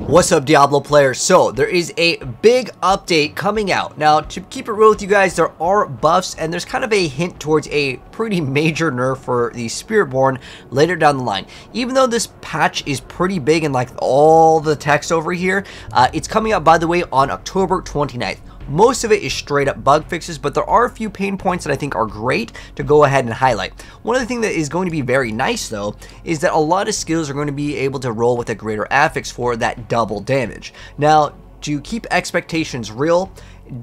What's up, Diablo players? So there is a big update coming out. Now, to keep it real with you guys, there are buffs and there's kind of a hint towards a pretty major nerf for the SpiritBorn later down the line. Even though this patch is pretty big and like all the text over here, it's coming out, by the way, on October 29th. Most of it is straight up bug fixes, but there are a few pain points that I think are great to go ahead and highlight. One of the things that is going to be very nice though is that a lot of skills are going to be able to roll with a greater affix for that double damage. Now, to keep expectations real,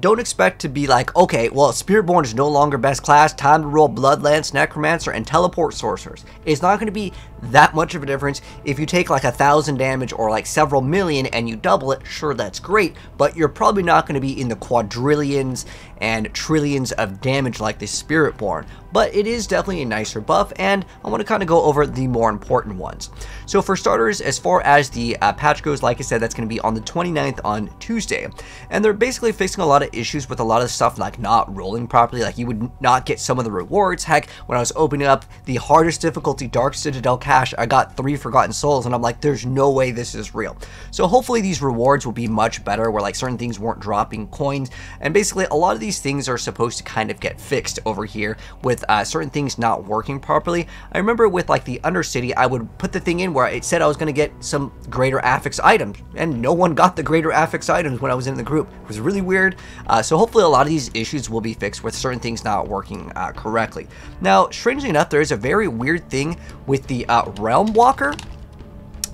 don't expect to be like, okay, well, SpiritBorn is no longer best class, time to roll Bloodlance, Necromancer, and Teleport Sorcerers. It's not going to be that much of a difference. If you take like 1,000 damage or like several million and you double it, sure, that's great, but you're probably not going to be in the quadrillions and trillions of damage like the SpiritBorn. But it is definitely a nicer buff, and I want to kind of go over the more important ones. So for starters, as far as the patch goes, like I said, that's going to be on the 29th on Tuesday. And they're basically fixing a lot of issues with a lot of stuff like not rolling properly, like you would not get some of the rewards. Heck, when I was opening up the hardest difficulty Dark Citadel cache, I got 3 Forgotten Souls, and I'm like, there's no way this is real. So hopefully these rewards will be much better, where like certain things weren't dropping coins, and basically a lot of these things are supposed to kind of get fixed over here with certain things not working properly. I remember with like the Undercity, I would put the thing in where it said I was going to get some greater affix items, and no one got the greater affix items when I was in the group. It was really weird. So hopefully a lot of these issues will be fixed with certain things not working correctly. Now, strangely enough, there is a very weird thing with the Realm Walker,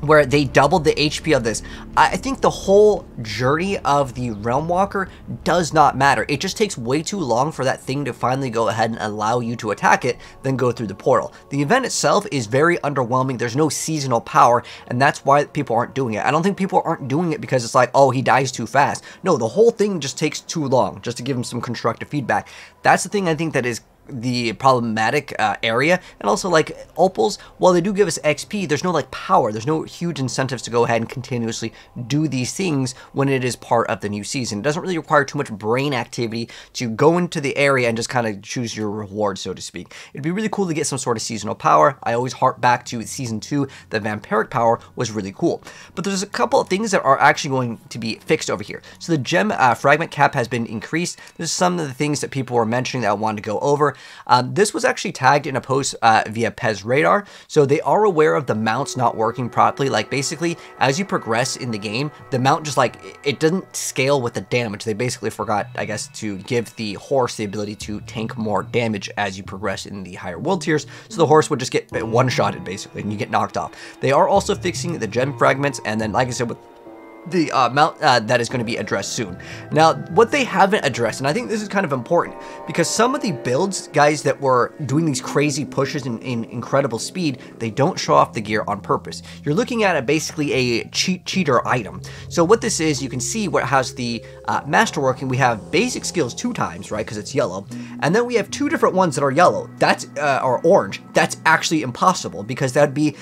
where they doubled the HP of this. I think the whole journey of the Realm Walker does not matter. It just takes way too long for that thing to finally go ahead and allow you to attack it, then go through the portal. The event itself is very underwhelming. There's no seasonal power, and that's why people aren't doing it. I don't think people aren't doing it because it's like, oh, he dies too fast. No, the whole thing just takes too long, just to give him some constructive feedback. That's the thing I think that is the problematic area. And also, like, opals, while they do give us XP, there's no like power, there's no huge incentives to go ahead and continuously do these things when it is part of the new season. It doesn't really require too much brain activity to go into the area and just kind of choose your reward, so to speak. It'd be really cool to get some sort of seasonal power. I always harp back to season 2, the vampiric power was really cool. But there's a couple of things that are actually going to be fixed over here. So the gem fragment cap has been increased. There's some of the things that people were mentioning that I wanted to go over. This was actually tagged in a post via Pez Radar, so they are aware of the mounts not working properly. Like, basically, as you progress in the game, the mount just like, it doesn't scale with the damage. They basically forgot, I guess, to give the horse the ability to tank more damage as you progress in the higher world tiers, so the horse would just get one-shotted, basically, and you get knocked off. They are also fixing the gem fragments, and then, like I said, with the mount that is going to be addressed soon. Now, what they haven't addressed, and I think this is kind of important, because some of the builds, guys, that were doing these crazy pushes in incredible speed, they don't show off the gear on purpose. You're looking at basically a cheater item. So what this is, you can see what has the masterwork, and we have basic skills 2 times, right, because it's yellow, and then we have 2 different ones that are yellow. That's or orange. That's actually impossible, because that'd be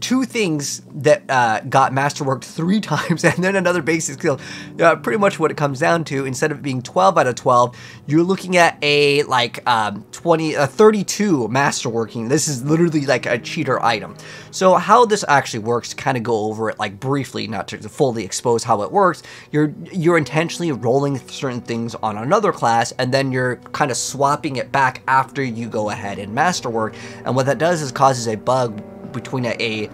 2 things that got masterworked 3 times, and then another basic skill. Pretty much what it comes down to, instead of being 12 out of 12, you're looking at a like 32 masterworking. This is literally like a cheater item. So how this actually works, to kind of go over it like briefly, not to fully expose how it works, you're intentionally rolling certain things on another class, and then you're kind of swapping it back after you go ahead and masterwork. And what that does is causes a bug between a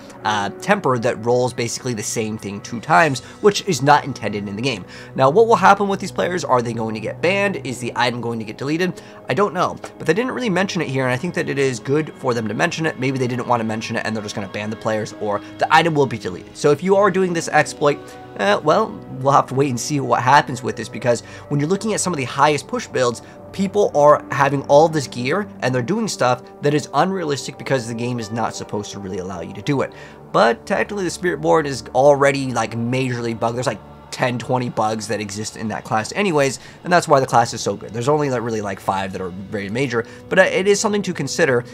temper that rolls basically the same thing 2 times, which is not intended in the game. Now, what will happen with these players? Are they going to get banned? Is the item going to get deleted? I don't know, but they didn't really mention it here, and I think that it is good for them to mention it. Maybe they didn't want to mention it and they're just going to ban the players, or the item will be deleted. So if you are doing this exploit, well, we'll have to wait and see what happens with this, because when you're looking at some of the highest push builds, people are having all this gear and they're doing stuff that is unrealistic because the game is not supposed to really allow you to do it. But technically the SpiritBorn is already like majorly bugged. There's like 10-20 bugs that exist in that class anyways, and that's why the class is so good. There's only like really like 5 that are very major, but it is something to consider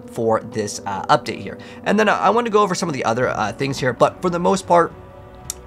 for this update here. And then I want to go over some of the other things here, but for the most part,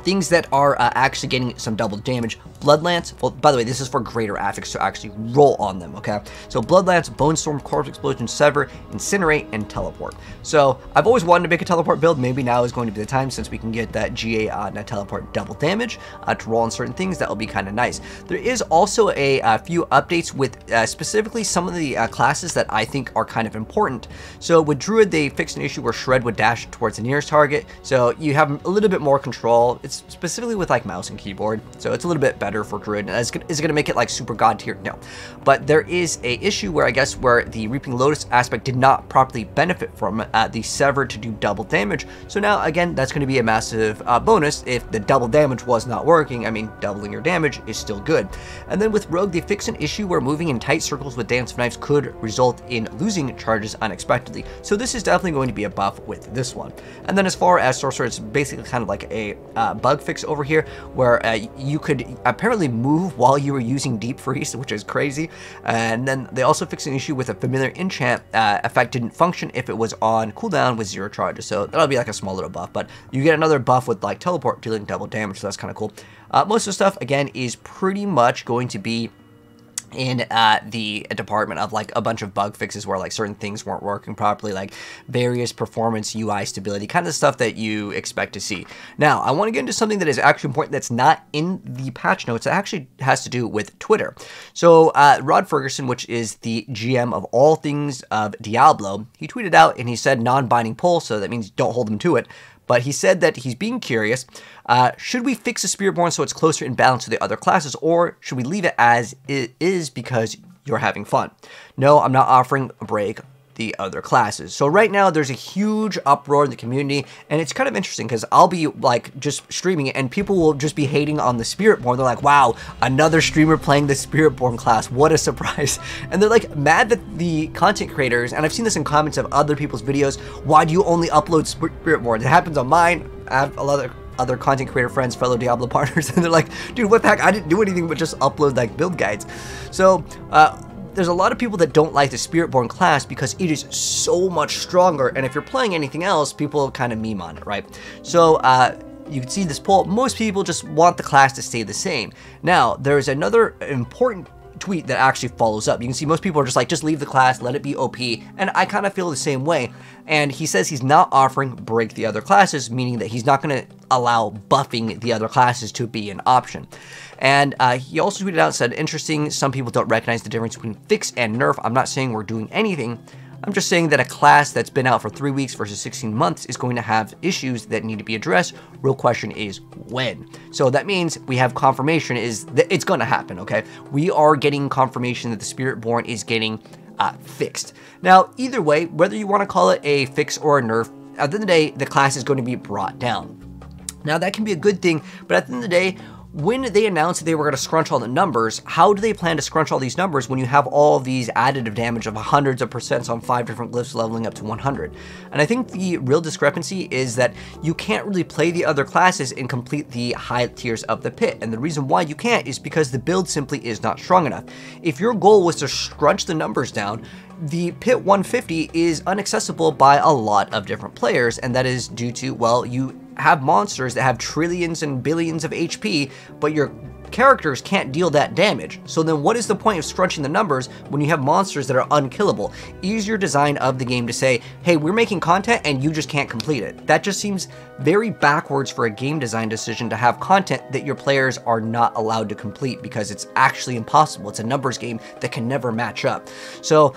Things that are actually getting some double damage. Blood Lance, well, by the way, this is for greater affix to actually roll on them, okay? So Blood Lance, Bone Storm, Corpse Explosion, Sever, Incinerate, and Teleport. So I've always wanted to make a teleport build. Maybe now is going to be the time, since we can get that GA on teleport double damage to roll on certain things. That will be kind of nice. There is also a few updates with specifically some of the classes that I think are kind of important. So with Druid, they fixed an issue where Shred would dash towards the nearest target, so you have a little bit more control. It's specifically with like mouse and keyboard, so it's a little bit better for Druid. Is it going to make it like super god tier? No, but there is a issue where I guess where the Reaping Lotus aspect did not properly benefit from the Sever to do double damage. So now again, that's going to be a massive bonus if the double damage was not working. I mean, doubling your damage is still good. And then with Rogue, they fixed an issue where moving in tight circles with Dance of Knives could result in losing charges unexpectedly. So this is definitely going to be a buff with this one. And then as far as Sorcerer, it's basically kind of like a bug fix over here, where you could apparently move while you were using Deep Freeze, which is crazy. And then they also fixed an issue with a familiar enchant effect didn't function if it was on cooldown with 0 charges. So that'll be like a small little buff, but you get another buff with like Teleport dealing double damage, so that's kind of cool. Most of the stuff, again, is pretty much going to be in the department of like a bunch of bug fixes where like certain things weren't working properly, like various performance, UI stability, kind of stuff that you expect to see. Now, I want to get into something that is actually important that's not in the patch notes. That actually has to do with Twitter. So Rod Ferguson, which is the GM of all things of Diablo, he tweeted out and he said non-binding poll, so that means don't hold him to it. But he said that he's being curious, should we fix the SpiritBorn so it's closer in balance to the other classes, or should we leave it as it is because you're having fun? No, I'm not offering a break the other classes. So right now there's a huge uproar in the community, and it's kind of interesting because I'll be like just streaming it and people will just be hating on the SpiritBorn. They're like, wow, another streamer playing the SpiritBorn class, what a surprise. And they're like mad that the content creators, and I've seen this in comments of other people's videos, why do you only upload SpiritBorn? It happens on mine. I have a lot of other content creator friends, fellow Diablo partners, and they're like, dude, what the heck, I didn't do anything but just upload like build guides. So there's a lot of people that don't like the SpiritBorn class because it is so much stronger, and if you're playing anything else, people kind of meme on it, right? So you can see this poll, most people just want the class to stay the same. Now, there's another important tweet that actually follows up. You can see most people are just like, just leave the class, let it be OP, and I kind of feel the same way. And he says he's not offering break the other classes, meaning that he's not going to allow buffing the other classes to be an option. And he also tweeted out and said, interesting, some people don't recognize the difference between fix and nerf. I'm not saying we're doing anything. I'm just saying that a class that's been out for 3 weeks versus 16 months is going to have issues that need to be addressed. Real question is when. So that means we have confirmation is that it's going to happen, okay? We are getting confirmation that the SpiritBorn is getting fixed. Now, either way, whether you want to call it a fix or a nerf, at the end of the day, the class is going to be brought down. Now, that can be a good thing, but at the end of the day, when they announced that they were going to scrunch all the numbers, how do they plan to scrunch all these numbers when you have all of these additive damage of hundreds of percents on 5 different glyphs leveling up to 100? And I think the real discrepancy is that you can't really play the other classes and complete the high tiers of the pit. And the reason why you can't is because the build simply is not strong enough. If your goal was to scrunch the numbers down, the pit 150 is inaccessible by a lot of different players, and that is due to, well, you have monsters that have trillions and billions of HP, but your characters can't deal that damage. So then what is the point of scrunching the numbers when you have monsters that are unkillable? Easier design of the game to say, hey, we're making content and you just can't complete it. That just seems very backwards for a game design decision to have content that your players are not allowed to complete because it's actually impossible. It's a numbers game that can never match up. So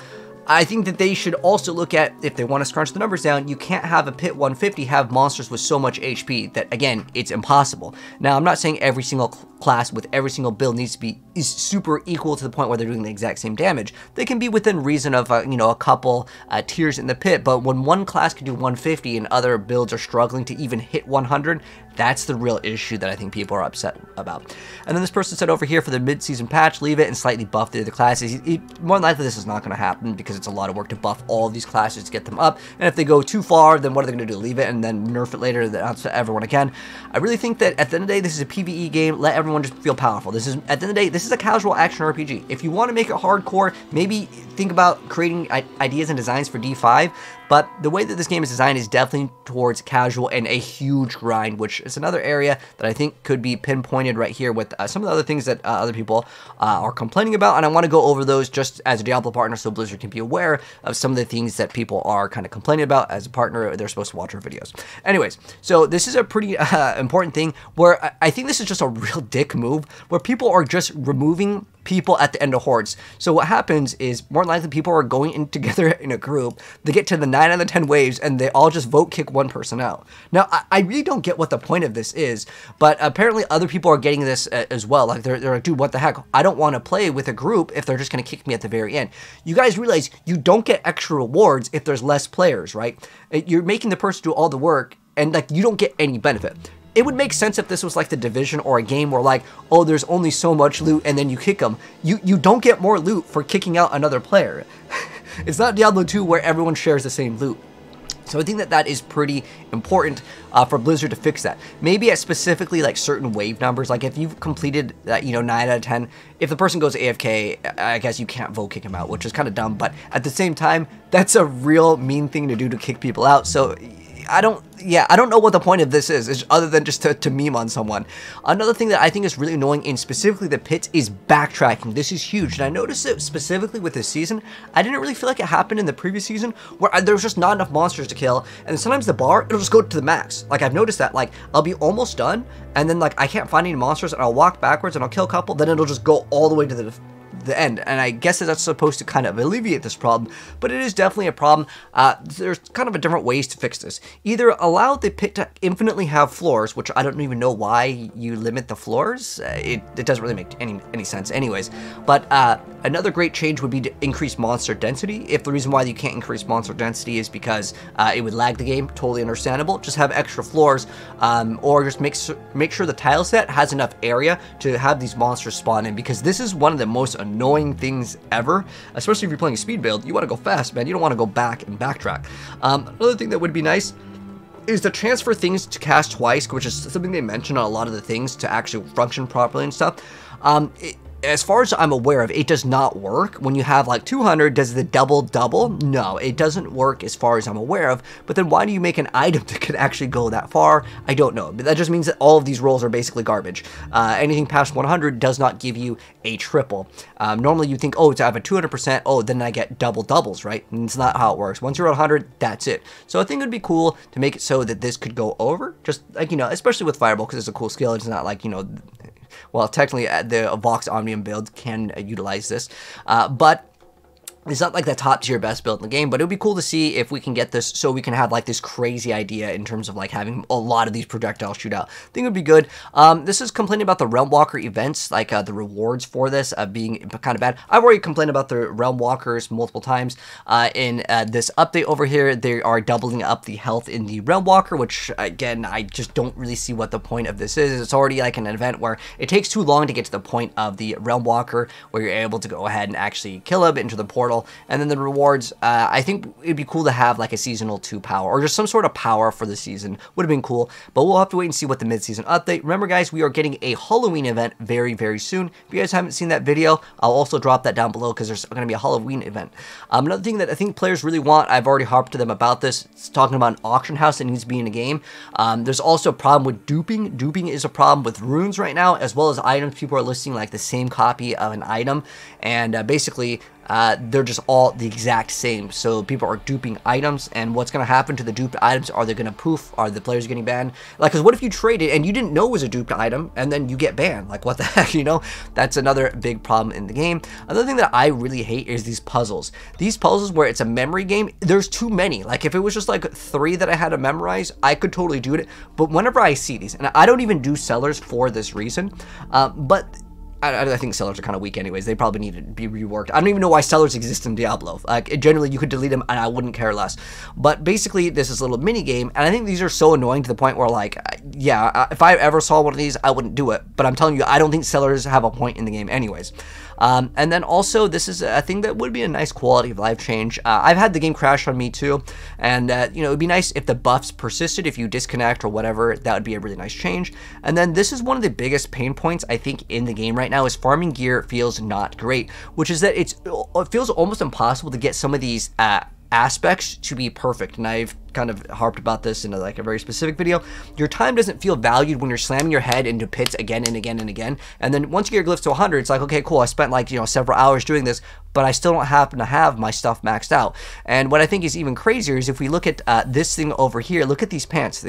I think that they should also look at, if they want to scrunch the numbers down, you can't have a pit 150 have monsters with so much HP that, again, it's impossible. Now, I'm not saying every single class with every single build needs to be super equal to the point where they're doing the exact same damage. They can be within reason of, you know, a couple tiers in the pit, but when one class can do 150 and other builds are struggling to even hit 100, that's the real issue that I think people are upset about. And then this person said over here for the mid-season patch, leave it and slightly buff the other classes. More than likely this is not going to happen because it's a lot of work to buff all of these classes to get them up. And if they go too far, then what are they going to do? Leave it and then nerf it later to everyone again? I really think that at the end of the day, this is a PvE game. Let everyone everyone just feel powerful. This is, at the end of the day, this is a casual action RPG. If you want to make it hardcore, maybe think about creating ideas and designs for D5, but the way that this game is designed is definitely towards casual and a huge grind, which is another area that I think could be pinpointed right here with some of the other things that other people are complaining about, and I want to go over those just as a Diablo partner so Blizzard can be aware of some of the things that people are kind of complaining about. As a partner, they're supposed to watch our videos. Anyways, so this is a pretty important thing where I think this is just a real dick move where people are just removing people at the end of hordes. So what happens is more than likely people are going in together in a group, they get to the 9 out of 10 waves and they all just vote kick one person out. Now I really don't get what the point of this is, but apparently other people are getting this as well. Like they're like, dude, what the heck? I don't want to play with a group if they're just going to kick me at the very end. You guys realize you don't get extra rewards if there's less players, right? You're making the person do all the work and like you don't get any benefit. It would make sense if this was like the Division or a game where like, oh, there's only so much loot and then you kick them. You don't get more loot for kicking out another player. It's not Diablo 2 where everyone shares the same loot. So I think that that is pretty important for Blizzard to fix that. Maybe at specifically like certain wave numbers, like if you've completed that, you know, 9 out of 10, if the person goes AFK, I guess you can't vote kick him out, which is kind of dumb. But at the same time, that's a real mean thing to do to kick people out. So I don't know what the point of this is other than just to meme on someone. Another thing that I think is really annoying in specifically the pits is backtracking. This is huge, and I noticed it specifically with this season. I didn't really feel like it happened in the previous season where there was just not enough monsters to kill, and sometimes the bar, it'll just go to the max. Like I've noticed that, like I'll be almost done, and then like I can't find any monsters, and I'll walk backwards and I'll kill a couple, then it'll just go all the way to the end, and I guess that's supposed to kind of alleviate this problem, but it is definitely a problem. There's kind of a different ways to fix this. Either allow the pit to infinitely have floors, which I don't even know why you limit the floors. It doesn't really make any sense anyways, but another great change would be to increase monster density. If the reason why you can't increase monster density is because it would lag the game, totally understandable. Just have extra floors, or just make sure the tile set has enough area to have these monsters spawn in, because this is one of the most annoying things ever, especially if you're playing a speed build. You want to go fast, man. You don't want to go back and backtrack. Another thing that would be nice is to transfer things to cast twice, which is something they mention on a lot of the things to actually function properly and stuff. As far as I'm aware of, it does not work. When you have like 200, does the double? No, it doesn't work as far as I'm aware of. But then why do you make an item that could actually go that far? I don't know. But that just means that all of these rolls are basically garbage. Anything past 100 does not give you a triple. Normally you think, oh, to have a 200%, oh, then I get doubles, right? And it's not how it works. Once you're at 100, that's it. So I think it would be cool to make it so that this could go over. Just like, you know, especially with Fireball, because it's a cool skill. It's not like, you know, well, technically the Vox Omnium build can utilize this, but it's not like the top tier best build in the game. But it would be cool to see if we can get this so we can have like this crazy idea in terms of like having a lot of these projectiles shoot out. I think it would be good. This is complaining about the Realm Walker events, like the rewards for this being kind of bad. I've already complained about the Realm Walkers multiple times. In this update over here, they are doubling up the health in the Realm Walker, which again, I just don't really see what the point of this is. It's already like an event where it takes too long to get to the point of the Realm Walker where you're able to go ahead and actually kill him into the portal. And then the rewards, I think it'd be cool to have like a seasonal 2 power or just some sort of power for the season. Would have been cool, but we'll have to wait and see what the mid-season update. Remember guys, we are getting a Halloween event very, very soon. If you guys haven't seen that video, I'll also drop that down below because there's going to be a Halloween event. Another thing that I think players really want, I've already harped to them about this, it's talking about an auction house that needs to be in a game. There's also a problem with duping. Duping is a problem with runes right now, as well as items. People are listing like the same copy of an item, and basically they're just all the exact same. So people are duping items, and what's going to happen to the duped items? Are they going to poof? Are the players getting banned? Like, because what if you trade it and you didn't know it was a duped item and then you get banned? Like, what the heck, you know? That's another big problem in the game. Another thing that I really hate is these puzzles. These puzzles where it's a memory game, there's too many. Like, if it was just like 3 that I had to memorize, I could totally do it. But whenever I see these, and I don't even do sellers for this reason, but I think sellers are kind of weak anyways. They probably need to be reworked. I don't even know why sellers exist in Diablo. Like, generally, you could delete them, and I wouldn't care less. But basically, this is a little mini game, and I think these are so annoying to the point where, like, yeah, if I ever saw one of these, I wouldn't do it. But I'm telling you, I don't think sellers have a point in the game anyways. And then also, this is a thing that would be a nice quality of life change. I've had the game crash on me too, and you know, it'd be nice if the buffs persisted. If you disconnect or whatever, that would be a really nice change. And then this is one of the biggest pain points I think in the game right now is farming gear feels not great, which is that it feels almost impossible to get some of these aspects to be perfect. And I've kind of harped about this in like a very specific video. Your time doesn't feel valued when you're slamming your head into pits again and again and again. And then once you get your glyphs to 100, it's like, okay, cool, I spent like, you know, several hours doing this, but I still don't happen to have my stuff maxed out. And what I think is even crazier is if we look at this thing over here, look at these pants.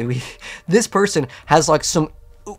This person has like some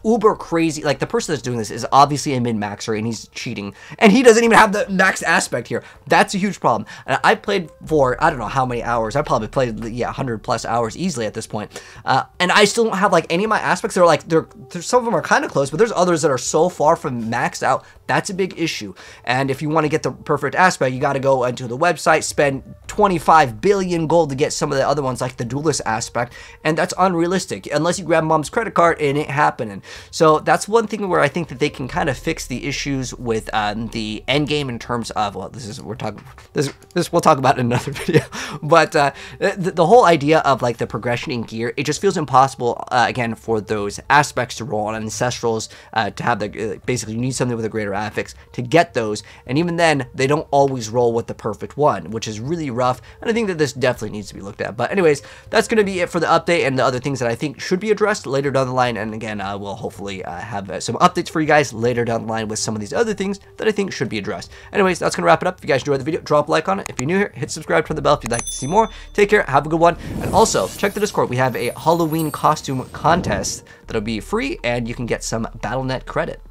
uber crazy, like the person that's doing this is obviously a min-maxer and he's cheating, and he doesn't even have the max aspect here. That's a huge problem. And I played for I don't know how many hours. I probably played 100 plus hours easily at this point, and I still don't have like any of my aspects. They're like some of them are kind of close, but there's others that are so far from maxed out. That's a big issue. And if you want to get the perfect aspect, you got to go into the website, spend 25 billion gold to get some of the other ones like the duelist aspect, and that's unrealistic unless you grab mom's credit card. It ain't happening. So that's one thing where I think that they can kind of fix the issues with the end game in terms of, well, we'll talk about in another video, but the whole idea of like the progression in gear, it just feels impossible again for those aspects to roll on ancestrals to have the basically you need something with a greater affix to get those, and even then they don't always roll with the perfect one, which is really rough. And I think that this definitely needs to be looked at. But anyways, that's going to be it for the update and the other things that I think should be addressed later down the line. And again, we'll hopefully have some updates for you guys later down the line with some of these other things that I think should be addressed. Anyways, that's going to wrap it up. If you guys enjoyed the video, drop a like on it. If you're new here, hit subscribe, turn the bell if you'd like to see more. Take care, have a good one, and also check the Discord. We have a Halloween costume contest that'll be free, and you can get some Battle.net credit.